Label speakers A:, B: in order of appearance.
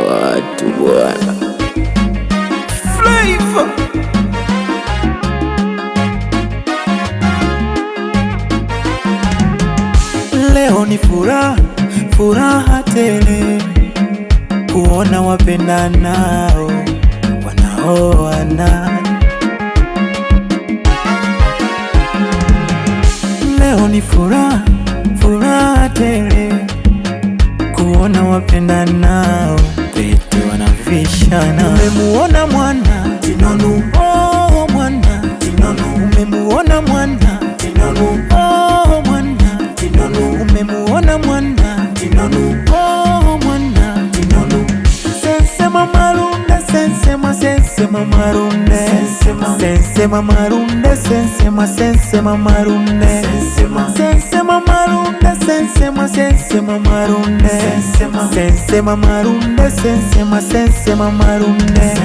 A: Watu bwana Flavor.
B: Leo ni furaha, furaha tele kuona wapendanao wanaoana. Leo ni furaha, furaha tele kuona wapendanao pete wanavishana. Umemuona mwana Kinonu, oh mwana Kinonu. Umemuona mwana Kinonu, oh mwana Kinonu. Umemuona mwana Kinonu, oh mwana Kinonu. Sensema marunde, sensema sensema marunde, sensema marunde, sensema marunde, sensema marunde, sensema marunde, sensema marunde, sensema marunde.